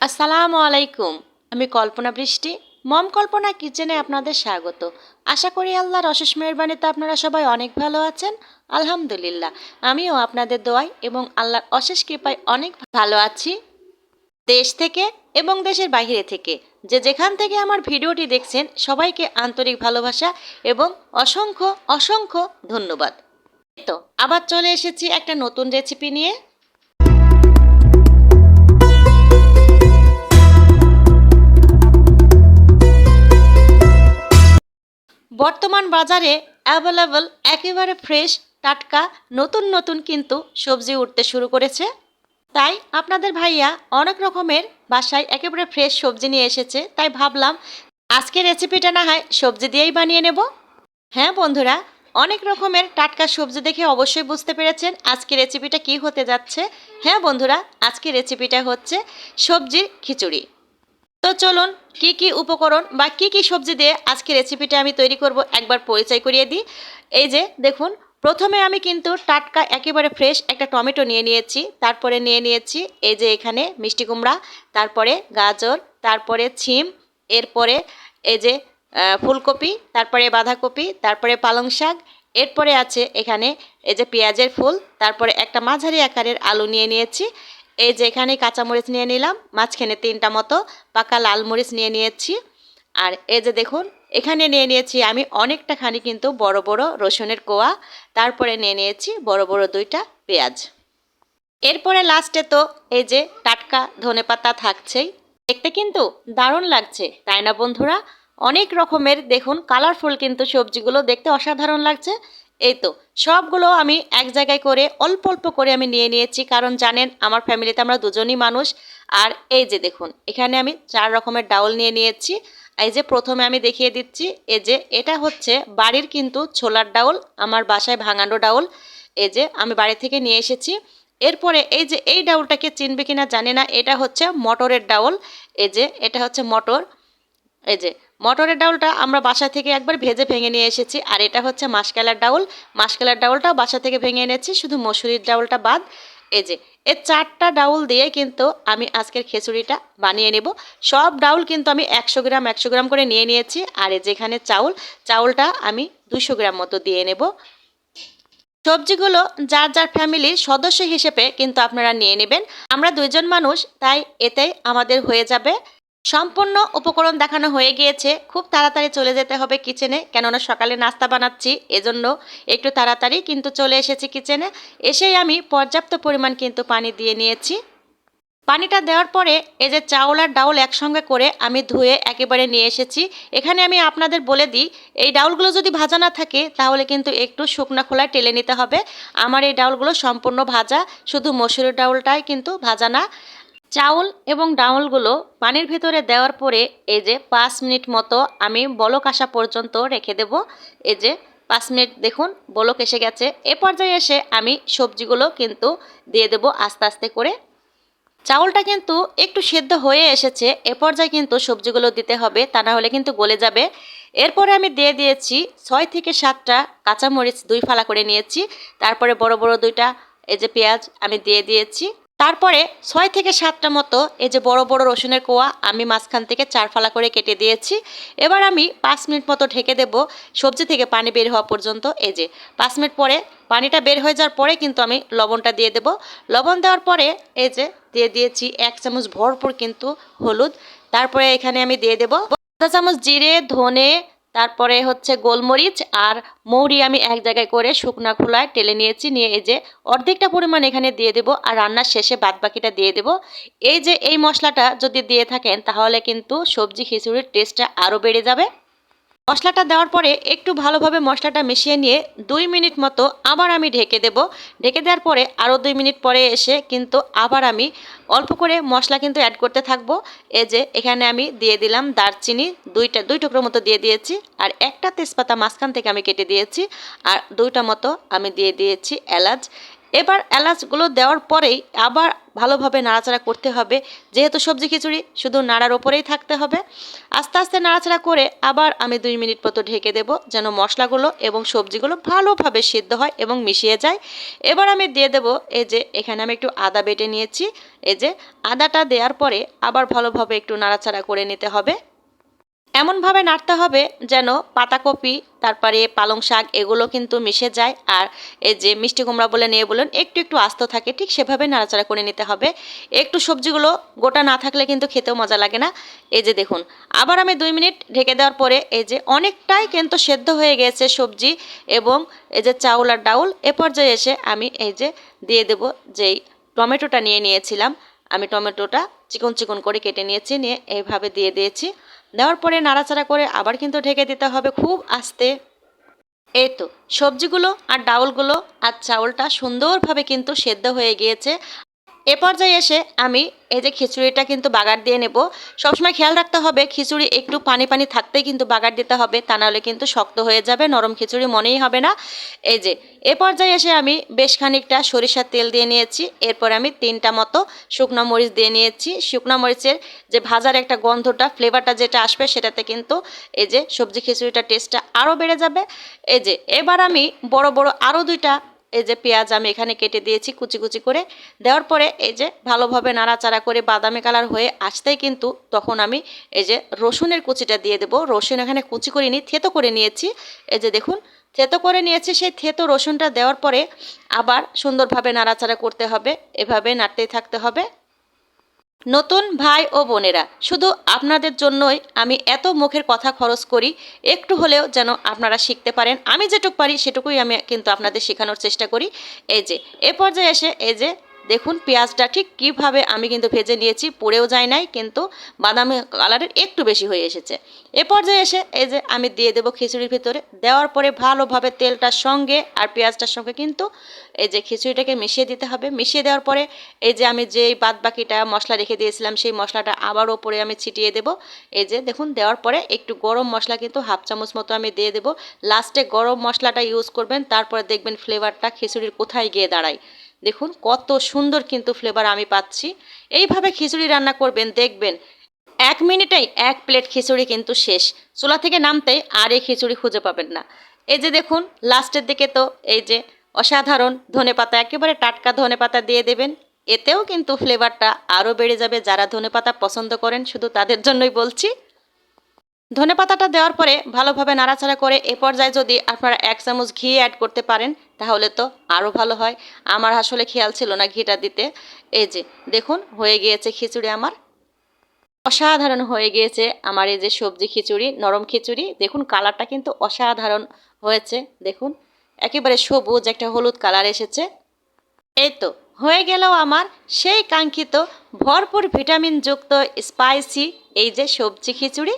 আসসালামু আলাইকুম। আমি কল্পনা বৃষ্টি, মম কল্পনা কিচেনে আপনাদের স্বাগত। আশা করি আল্লাহর অশেষ মেহেরবানিতে আপনারা সবাই অনেক ভালো আছেন। আলহামদুলিল্লাহ, আমিও আপনাদের দোয়ায় এবং আল্লাহর অশেষ কৃপায় অনেক ভালো আছি। দেশ থেকে এবং দেশের বাইরে থেকে যে যেখান থেকে আমার ভিডিওটি দেখছেন সবাইকে আন্তরিক ভালোবাসা এবং অসংখ্য অসংখ্য ধন্যবাদ। তো আবার চলে এসেছি একটা নতুন রেসিপি নিয়ে। বর্তমান বাজারে অ্যাভেলেবল একেবারে ফ্রেশ, টাটকা, নতুন নতুন কিন্তু সবজি উঠতে শুরু করেছে। তাই আপনাদের ভাইয়া অনেক রকমের বাসায় একেবারে ফ্রেশ সবজি নিয়ে এসেছে। তাই ভাবলাম আজকের রেসিপিটা না হয় সবজি দিয়েই বানিয়ে নেব। হ্যাঁ বন্ধুরা, অনেক রকমের টাটকা সবজি দেখে অবশ্যই বুঝতে পেরেছেন আজকের রেসিপিটা কি হতে যাচ্ছে। হ্যাঁ বন্ধুরা, আজকের রেসিপিটা হচ্ছে সবজির খিচুড়ি। তো চলুন কি কি উপকরণ বা কি কি সবজি দিয়ে আজকে রেসিপিটা আমি তৈরি করব একবার পরিচয় করিয়ে দিই। এই যে দেখুন, প্রথমে আমি কিন্তু টাটকা একেবারে ফ্রেশ একটা টমেটো নিয়ে নিয়েছি। তারপরে নিয়ে নিয়েছি এই যে এখানে মিষ্টি কুমড়া, তারপরে গাজর, তারপরে ছিম, এরপরে এই যে ফুলকপি, তারপরে বাঁধাকপি, তারপরে পালং শাক, এরপরে আছে এখানে এই যে পেঁয়াজের ফুল, তারপরে একটা মাঝারি আকারের আলু নিয়ে নিয়েছি। এই যে এখানে কাঁচামরিচ নিয়ে নিলাম, মাঝখানে 3টা মতো পাকা লাল মরিচ নিয়ে নিয়েছি। আর এই যে দেখুন, এখানে নিয়ে নিয়েছি আমি অনেকটা খানি কিন্তু বড় বড় রসুনের কোয়া। তারপরে নিয়ে নিয়েছি বড় বড় 2টা পেঁয়াজ। এরপরে লাস্টে তো এই যে টাটকা ধনেপাতা থাকছেই। দেখতে কিন্তু দারুণ লাগছে, তাই না বন্ধুরা? অনেক রকমের দেখুন কালারফুল কিন্তু সবজিগুলো দেখতে অসাধারণ লাগছে। এই তো সবগুলো আমি এক জায়গায় করে অল্প অল্প করে আমি নিয়ে নিয়েছি, কারণ জানেন আমার ফ্যামিলিতে আমরা দুজনই মানুষ। আর এই যে দেখুন, এখানে আমি 4 রকমের ডাউল নিয়ে নিয়েছি। এই যে প্রথমে আমি দেখিয়ে দিচ্ছি, এই যে এটা হচ্ছে বাড়ির কিন্তু ছোলার ডাউল, আমার বাসায় ভাঙানো ডাউল। এই যে আমি বাড়ি থেকে নিয়ে এসেছি। এরপরে এই যে এই ডাউলটাকে চিনবে কিনা জানি না, এটা হচ্ছে মটরের ডাউল। এই যে এটা হচ্ছে মটর। এই যে মটরের ডাউলটা আমরা বাসা থেকে একবার ভেঙে নিয়ে এসেছি। আর এটা হচ্ছে মাসকলাইর ডাউল, মাসকলাইর ডাউলটাও বাসা থেকে ভেঙে এনেছি, শুধু মসুরির ডাউলটা বাদ। এই যে এই 4টা ডাউল দিয়ে কিন্তু আমি আজকের খিচুড়িটা বানিয়ে নেব। সব ডাউল কিন্তু আমি 100 গ্রাম 100 গ্রাম করে নিয়ে নিয়েছি। আর এই যেখানে চাউলটা আমি 200 গ্রাম মতো দিয়ে নেব। সবজিগুলো যার যার ফ্যামিলির সদস্য হিসেবে কিন্তু আপনারা নিয়ে নেবেন। আমরা 2জন মানুষ, তাই এতেই আমাদের হয়ে যাবে। সম্পূর্ণ উপকরণ দেখানো হয়ে গিয়েছে। খুব তাড়াতাড়ি চলে যেতে হবে কিচেনে, কেননা সকালে নাস্তা বানাচ্ছি, এজন্য একটু তাড়াতাড়ি কিন্তু চলে এসেছি কিচেনে। এসেই আমি পর্যাপ্ত পরিমাণ কিন্তু পানি দিয়ে নিয়েছি। পানিটা দেওয়ার পরে এই যে চাউল আর ডাউল একসঙ্গে করে আমি ধুয়ে একেবারে নিয়ে এসেছি। এখানে আমি আপনাদের বলে দিই, এই ডাউলগুলো যদি ভাজা না থাকে তাহলে কিন্তু একটু শুকনো খোলায় টেলে নিতে হবে। আমার এই ডাউলগুলো সম্পূর্ণ ভাজা, শুধু মসুরের ডাউলটাই কিন্তু ভাজা না। চাউল এবং ডাউলগুলো পানির ভিতরে দেওয়ার পরে এই যে 5 মিনিট মতো আমি বলক আসা পর্যন্ত রেখে দেব। এই যে 5 মিনিট দেখুন বলক এসে গেছে। এ পর্যায়ে এসে আমি সবজিগুলো কিন্তু দিয়ে দেব আস্তে আস্তে করে। চাউলটা কিন্তু একটু সেদ্ধ হয়ে এসেছে, এ পর্যায়ে কিন্তু সবজিগুলো দিতে হবে, তা না হলে কিন্তু গলে যাবে। এরপরে আমি দিয়ে দিয়েছি 6 থেকে 7টা কাঁচামরিচ 2 ফালা করে নিয়েছি। তারপরে বড় বড় 2টা এই যে পেঁয়াজ আমি দিয়ে দিয়েছি। তারপরে 6 থেকে 7টা মতো এই যে বড় বড় রসুনের কোয়া আমি মাঝখান থেকে 4 ফালা করে কেটে দিয়েছি। এবার আমি 5 মিনিট মতো ঢেকে দেব, সবজি থেকে পানি বের হওয়া পর্যন্ত। এই যে 5 মিনিট পরে পানিটা বের হয়ে যাওয়ার পরে কিন্তু আমি লবণটা দিয়ে দেব। লবণ দেওয়ার পরে এই যে দিয়ে দিয়েছি 1 চামচ ভরপুর কিন্তু হলুদ। তারপরে এখানে আমি দিয়ে দেব 1/2 চামচ জিরে, ধনে, তারপরে হচ্ছে গোলমরিচ আর মৌরি আমি এক জায়গায় করে শুকনা খোলায় টেলে নিয়েছি। নিয়ে এই যে অর্ধেকটা পরিমাণ এখানে দিয়ে দেব, আর রান্নার শেষে বাদবাকিটা দিয়ে দেব। এই যে এই মশলাটা যদি দিয়ে থাকেন তাহলে কিন্তু সবজি খিচুড়ির টেস্টটা আরও বেড়ে যাবে। মশলাটা দেওয়ার পরে একটু ভালোভাবে মশলাটা মিশিয়ে নিয়ে 2 মিনিট মতো আবার আমি ঢেকে দেব। ঢেকে দেওয়ার পরে আরও 2 মিনিট পরে এসে কিন্তু আবার আমি অল্প করে মশলা কিন্তু অ্যাড করতে থাকবো। এই যে এখানে আমি দিয়ে দিলাম দারচিনি 2 টুকরো মতো দিয়ে দিয়েছি, আর একটা তেজপাতা মাঝখান থেকে আমি কেটে দিয়েছি, আর 2টা মতো আমি দিয়ে দিয়েছি এলাচ। এবার এলাচগুলো দেওয়ার পরেই আবার ভালোভাবে নাড়াচাড়া করতে হবে। যেহেতু সবজি খিচুড়ি শুধু নাড়ার ওপরেই থাকতে হবে। আস্তে আস্তে নাড়াচাড়া করে আবার আমি 2 মিনিট মতো ঢেকে দেব, যেন মশলাগুলো এবং সবজিগুলো ভালোভাবে সিদ্ধ হয় এবং মিশিয়ে যায়। এবার আমি দিয়ে দেব, এই যে এখানে আমি একটু আদা বেটে নিয়েছি। এই যে আদাটা দেওয়ার পরে আবার ভালোভাবে একটু নাড়াচাড়া করে নিতে হবে। এমনভাবে নাড়তে হবে যেন পাতাকপি, তারপরে পালং শাক এগুলো কিন্তু মিশে যায়, আর এই যে মিষ্টি কুমড়া বলে নিয়ে বলুন একটু একটু আস্ত থাকে, ঠিক সেভাবে নাড়াচাড়া করে নিতে হবে। একটু সবজিগুলো গোটা না থাকলে কিন্তু খেতেও মজা লাগে না। এই যে দেখুন, আবার আমি 2 মিনিট ঢেকে দেওয়ার পরে এই যে অনেকটাই কিন্তু সেদ্ধ হয়ে গেছে সবজি এবং এই যে চাউল আর ডাউল। এ পর্যায়ে এসে আমি এই যে দিয়ে দেব যেই টমেটোটা নিয়েছিলাম, আমি টমেটোটা চিকন চিকন করে কেটে নিয়েছি, নিয়ে এইভাবে দিয়ে দিয়েছি। দেওয়ার পরে নাড়াচাড়া করে আবার কিন্তু ঢেকে দিতে হবে খুব আস্তে। এই তো সবজিগুলো আর ডাউলগুলো আর চাউলটা সুন্দরভাবে কিন্তু সেদ্ধ হয়ে গিয়েছে। এ পর্যায়ে এসে আমি এই যে খিচুড়িটা কিন্তু বাগার দিয়ে নেব। সবসময় খেয়াল রাখতে হবে খিচুড়ি একটু পানি পানি থাকতেই কিন্তু বাগার দিতে হবে, তা নাহলে কিন্তু শক্ত হয়ে যাবে, নরম খিচুড়ি মনেই হবে না। এই যে এ পর্যায়ে এসে আমি বেশ খানিকটা সরিষার তেল দিয়ে নিয়েছি। এরপর আমি 3টা মতো শুকনো মরিচ দিয়ে নিয়েছি। শুকনো মরিচের যে ভাজার একটা গন্ধটা, ফ্লেভারটা যেটা আসবে, সেটাতে কিন্তু এই যে সবজি খিচুড়িটার টেস্টটা আরও বেড়ে যাবে। এই যে এবার আমি বড় বড় আরও 2টা এই যে পেঁয়াজ আমি এখানে কেটে দিয়েছি কুচি কুচি করে। দেওয়ার পরে এই যে ভালোভাবে নাড়াচাড়া করে বাদামি কালার হয়ে আসতেই কিন্তু তখন আমি এই যে রসুনের কুচিটা দিয়ে দেবো। রসুন এখানে কুচি করে থেতো করে নিয়েছি। এই যে দেখুন থেতো করে নিয়েছি, সেই থেতো রসুনটা দেওয়ার পরে আবার সুন্দরভাবে নাড়াচাড়া করতে হবে, এভাবে নাড়তেই থাকতে হবে। নতুন ভাই ও বোনেরা, শুধু আপনাদের জন্যই আমি এত মুখের কথা খরচ করি, একটু হলেও যেন আপনারা শিখতে পারেন। আমি যেটুকু পারি সেটুকুই আমি কিন্তু আপনাদের শেখানোর চেষ্টা করি। এই যে এ পর্যায়ে এসে এই যে দেখুন পেঁয়াজটা ঠিক কীভাবে আমি কিন্তু ভেজে নিয়েছি, পুড়েও যায় নাই, কিন্তু বাদামি কালারের একটু বেশি হয়ে এসেছে। এ পর্যায়ে এসে এই যে আমি দিয়ে দেবো খিচুড়ির ভিতরে। দেওয়ার পরে ভালোভাবে তেলটার সঙ্গে আর পেঁয়াজটার সঙ্গে কিন্তু এই যে খিচুড়িটাকে মিশিয়ে দিতে হবে। মিশিয়ে দেওয়ার পরে এই যে আমি যেই বাদ বাকিটা মশলা রেখে দিয়েছিলাম, সেই মশলাটা আবার ওপরে আমি ছিটিয়ে দেব। এই যে দেখুন দেওয়ার পরে একটু গরম মশলা কিন্তু 1/2 চামচ মতো আমি দিয়ে দেবো। লাস্টে গরম মশলাটা ইউজ করবেন, তারপরে দেখবেন ফ্লেভারটা খিচুড়ির কোথায় গিয়ে দাঁড়ায়। দেখুন কত সুন্দর কিন্তু ফ্লেভার আমি পাচ্ছি। এইভাবে খিচুড়ি রান্না করবেন, দেখবেন 1 মিনিটেই 1 প্লেট খিচুড়ি কিন্তু শেষ। চুলা থেকে নামতেই আর এই খিচুড়ি খুঁজে পাবেন না। এই যে দেখুন লাস্টের দিকে তো এই যে অসাধারণ ধনেপাতা, একেবারে টাটকা ধনেপাতা দিয়ে দেবেন। এতেও কিন্তু ফ্লেভারটা আরও বেড়ে যাবে। যারা ধনেপাতা পছন্দ করেন শুধু তাদের জন্যই বলছি। ধনেপাতাটা দেওয়ার পরে ভালোভাবে নাড়াচাড়া করে এ পর্যায়ে যদি আপনারা 1 চামচ ঘি অ্যাড করতে পারেন তাহলে তো আরও ভালো হয়। আমার আসলে খেয়াল ছিল না ঘিটা দিতে। এই যে দেখুন হয়ে গিয়েছে খিচুড়ি আমার। অসাধারণ হয়ে গিয়েছে আমার এই যে সবজি খিচুড়ি, নরম খিচুড়ি। দেখুন কালারটা কিন্তু অসাধারণ হয়েছে। দেখুন একেবারে সবুজ একটা হলুদ কালার এসেছে। এই তো হয়ে গেল আমার সেই কাঙ্ক্ষিত ভরপুর ভিটামিনযুক্ত স্পাইসি এই যে সবজি খিচুড়ি।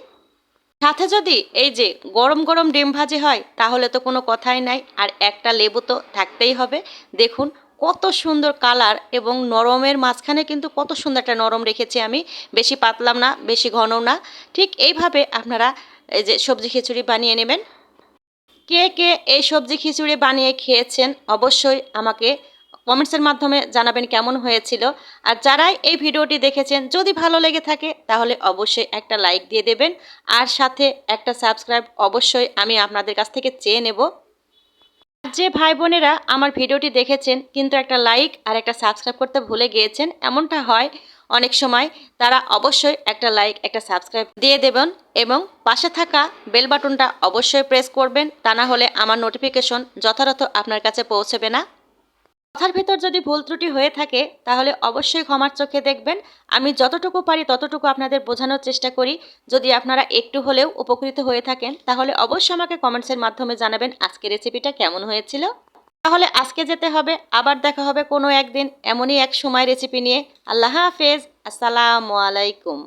সাথে যদি এই যে গরম গরম ডিম ভাজি হয় তাহলে তো কোনো কথাই নাই, আর একটা লেবু তো থাকতেই হবে। দেখুন কত সুন্দর কালার এবং নরমের মাঝখানে কিন্তু কত সুন্দর একটা নরম রেখেছি আমি, বেশি পাতলাম না বেশি ঘনও না। ঠিক এইভাবে আপনারা এই যে সবজি খিচুড়ি বানিয়ে নেবেন। কে কে এই সবজি খিচুড়ি বানিয়ে খেয়েছেন অবশ্যই আমাকে কমেন্টসের মাধ্যমে জানাবেন কেমন হয়েছিল। আর যারাই এই ভিডিওটি দেখেছেন যদি ভালো লেগে থাকে তাহলে অবশ্যই একটা লাইক দিয়ে দেবেন, আর সাথে একটা সাবস্ক্রাইব অবশ্যই আমি আপনাদের কাছ থেকে চেয়ে নেব। যে ভাই বোনেরা আমার ভিডিওটি দেখেছেন কিন্তু একটা লাইক আর একটা সাবস্ক্রাইব করতে ভুলে গিয়েছেন, এমনটা হয় অনেক সময়, তারা অবশ্যই একটা লাইক একটা সাবস্ক্রাইব দিয়ে দেবেন এবং পাশে থাকা বেল বাটনটা অবশ্যই প্রেস করবেন, তা না হলে আমার নোটিফিকেশন যথাযথ আপনার কাছে পৌঁছবে না। কথার ভেতর যদি ভুল ত্রুটি হয়ে থাকে তাহলে অবশ্যই ক্ষমার চোখে দেখবেন। আমি যতটুকু পারি ততটুকু আপনাদের বোঝানোর চেষ্টা করি। যদি আপনারা একটু হলেও উপকৃত হয়ে থাকেন তাহলে অবশ্যই আমাকে কমেন্টসের মাধ্যমে জানাবেন আজকের রেসিপিটা কেমন হয়েছিল। তাহলে আজকে যেতে হবে, আবার দেখা হবে কোনো একদিন এমনই এক সময় রেসিপি নিয়ে। আল্লাহ হাফেজ, আসসালামু আলাইকুম।